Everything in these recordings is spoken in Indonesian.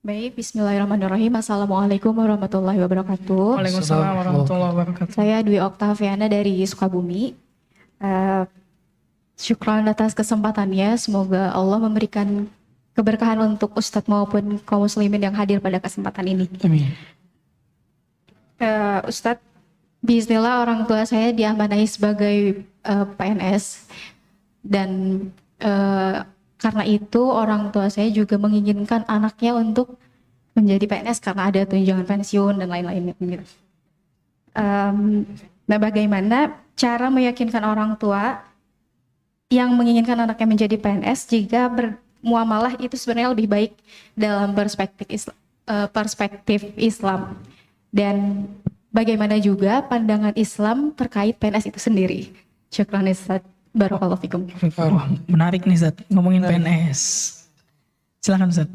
Baik, bismillahirrahmanirrahim. Assalamualaikum warahmatullahi wabarakatuh. Waalaikumsalam warahmatullahi wabarakatuh. Saya Dwi Oktaviana dari Sukabumi. Eh, Syukran atas kesempatannya. Semoga Allah memberikan keberkahan untuk Ustadz maupun kaum muslimin yang hadir pada kesempatan ini. Amin. Ustadz, bismillah orang tua saya diamanahi sebagai PNS dan karena itu orang tua saya juga menginginkan anaknya untuk menjadi PNS karena ada tunjangan pensiun dan lain-lain gitu. Nah, bagaimana cara meyakinkan orang tua yang menginginkan anaknya menjadi PNS jika bermuamalah itu sebenarnya lebih baik dalam perspektif Islam, dan bagaimana juga pandangan Islam terkait PNS itu sendiri. Syukran Ustaz. Barakallahu fikum. Wah, menarik nih Zat, ngomongin PNS. Silakan Zat.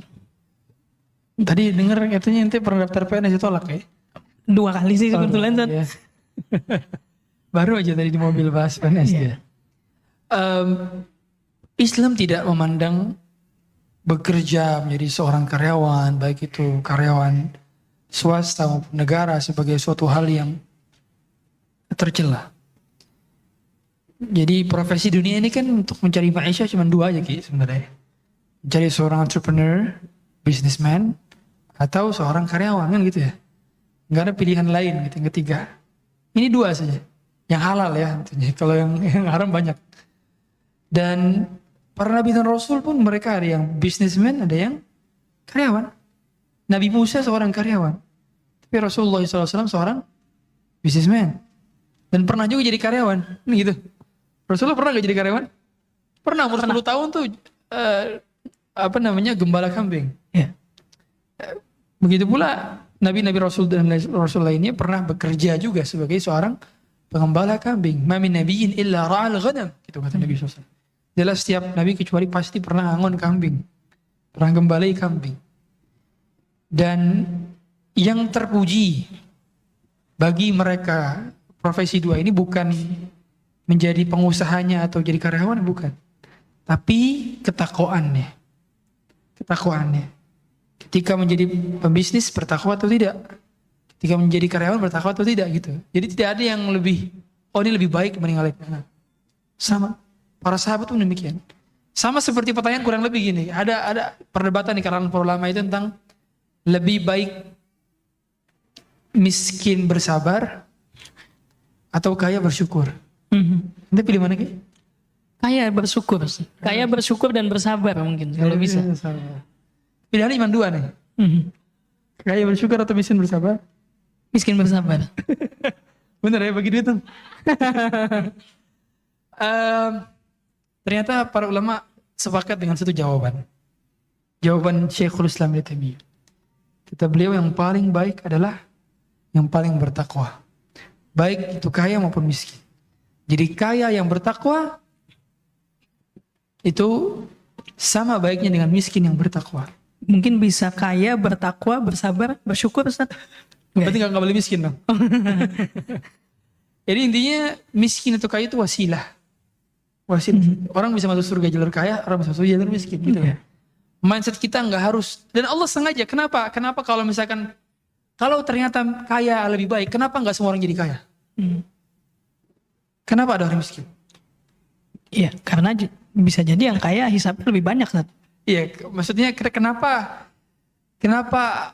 Tadi denger katanya ente pernah daftar PNS ditolak ya? 2 kali sih kebetulan Zat. Iya. Baru aja tadi di mobil bahas PNS Iya. dia. Islam tidak memandang bekerja menjadi seorang karyawan, baik itu karyawan swasta maupun negara, sebagai suatu hal yang tercela. Jadi profesi dunia ini kan untuk mencari maisha cuma 2 aja Ki sebenarnya. Mencari seorang entrepreneur, businessman, atau seorang karyawan kan gitu ya. Nggak ada pilihan lain gitu yang ketiga. Ini 2 saja. Yang halal ya tentunya. Kalau yang haram banyak. Dan para nabi dan rasul pun mereka ada yang businessman, ada yang karyawan. Nabi Musa seorang karyawan. Tapi Rasulullah SAW seorang businessman. Dan pernah juga jadi karyawan. Ini gitu. Rasulullah pernah gak jadi karyawan? Pernah, umur 10 tahun tuh gembala kambing. Iya. Begitu pula nabi-nabi rasul dan rasul lainnya pernah bekerja juga sebagai seorang pengembala kambing. Ma min nabiyyin illa ra'al ghanam, gitu kata Nabi SAW. Jelas setiap nabi kecuali pasti pernah angon kambing, pernah gembalai kambing. Dan yang terpuji bagi mereka profesi 2 ini bukan menjadi pengusahanya atau jadi karyawan, bukan. Tapi ketakwaannya. Ketika menjadi pembisnis bertakwa atau tidak. Ketika menjadi karyawan bertakwa atau tidak gitu. Jadi tidak ada yang lebih, oh ini lebih baik meninggalkan. Sama. Para sahabat pun demikian. Sama seperti pertanyaan kurang lebih gini. Ada perdebatan di kalangan para ulama itu tentang lebih baik miskin bersabar atau kaya bersyukur. Anda pilih mana Ki? Kaya bersyukur. Kaya bersyukur dan bersabar mungkin kalau bisa. Pilihannya cuma 2 nih. Kaya bersyukur atau miskin bersabar? Miskin bersabar. Bener ya bagi duit tuh. Ternyata para ulama sepakat dengan satu jawaban. Jawaban Syekhul Islam Ibnu Taimiyah. Kata beliau yang paling baik adalah yang paling bertakwa. Baik itu kaya maupun miskin. Jadi kaya yang bertakwa itu sama baiknya dengan miskin yang bertakwa. Mungkin bisa kaya, bertakwa, bersabar, bersyukur Ustaz. Berarti nggak boleh miskin dong. Jadi intinya miskin atau kaya itu wasilah. Orang bisa masuk surga jalur kaya, orang bisa masuk jalur miskin gitu ya. Mindset kita nggak harus, dan Allah sengaja. Kenapa kalau misalkan kalau ternyata kaya lebih baik, kenapa nggak semua orang jadi kaya? Kenapa ada orang miskin? Iya, karena bisa jadi yang kaya hisapnya lebih banyak Ustaz. Iya, maksudnya kenapa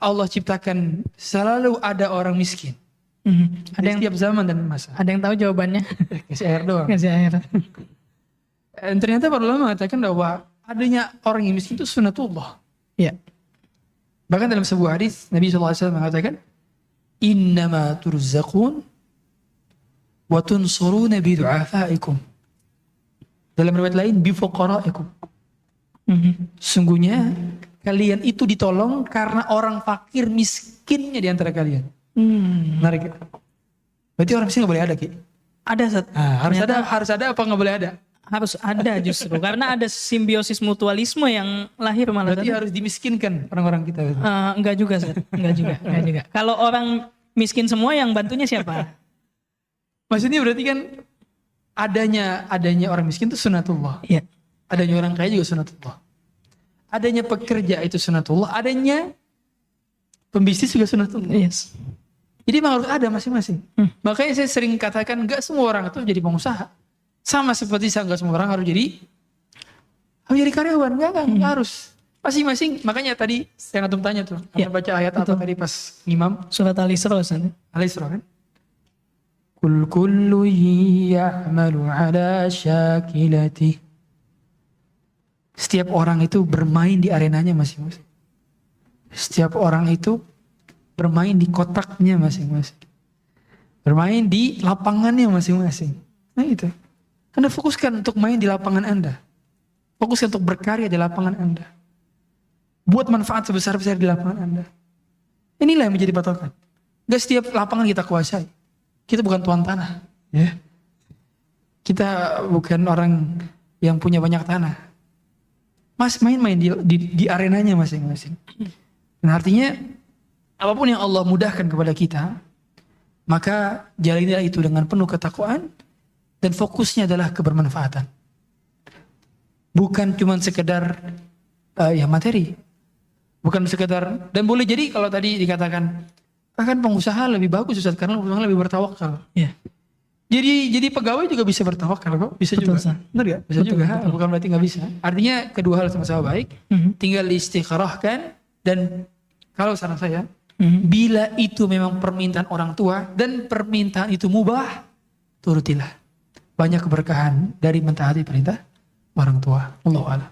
Allah ciptakan selalu ada orang miskin? Ada Di yang setiap zaman dan masa. Ada yang tahu jawabannya? Kasih air doang. Kasih air. Dan ternyata para ulama mengatakan bahwa adanya orang yang miskin itu sunnatullah. Iya. Bahkan dalam sebuah hadis Nabi SAW mengatakan, innama turzaqun wa tunsuruna bi du'afaikum. Dalam riwayat lain bi fuqaraikum. Sungguhnya kalian itu ditolong karena orang fakir miskinnya di antara kalian. Menarik. Berarti orang miskin nggak boleh ada Ki? Ada Ustaz. Harus ada apa nggak boleh ada? Harus ada justru karena ada simbiosis mutualisme yang lahir malah. Berarti harus dimiskinkan orang-orang kita. Enggak juga Ustaz. Enggak juga. Kalau orang miskin semua yang bantunya siapa? Maksudnya berarti kan adanya orang miskin itu sunatullah. Iya. Adanya orang kaya juga sunatullah. Adanya pekerja itu sunatullah. Adanya Pembisnis juga sunatullah. Yes. Jadi memang harus ada masing-masing. Makanya saya sering katakan gak semua orang itu jadi pengusaha. Sama seperti saya gak semua orang harus jadi karyawan. Enggak harus. Masing-masing. Makanya tadi saya ngatum tanya tuh. Ya, Baca ayat apa betul. tadi pas ngimam. Surat Al-Isra Ustaz. Al-Isra kan. Kullu ya'malu ala syakilati. Setiap orang itu bermain di arenanya masing-masing. Setiap orang itu bermain di kotaknya masing-masing. Bermain di lapangannya masing-masing. Nah itu. Anda fokuskan untuk main di lapangan Anda. Fokuskan untuk berkarya di lapangan Anda. Buat manfaat sebesar-besar di lapangan Anda. Inilah yang menjadi patokan. Gak setiap lapangan kita kuasai. Kita bukan tuan tanah. Ya. Kita bukan orang yang punya banyak tanah. Mas main-main di arenanya masing-masing. Dan artinya apapun yang Allah mudahkan kepada kita, maka jalanilah itu dengan penuh ketakwaan dan fokusnya adalah kebermanfaatan. Bukan cuma sekedar materi. Bukan sekedar, dan boleh jadi kalau tadi dikatakan bahkan pengusaha lebih bagus Ustaz karena pengusaha lebih bertawakal. Ya. Jadi pegawai juga bisa bertawakal kok, bisa Betul, juga. Ustaz. Benar ya? Bisa Betul, juga, betul. bukan berarti nggak bisa. Artinya kedua hal sama-sama baik, tinggal diistikharahkan dan kalau saran saya, bila itu memang permintaan orang tua dan permintaan itu mubah, turutilah. Banyak keberkahan dari mentaati perintah orang tua. Allahu a'lam.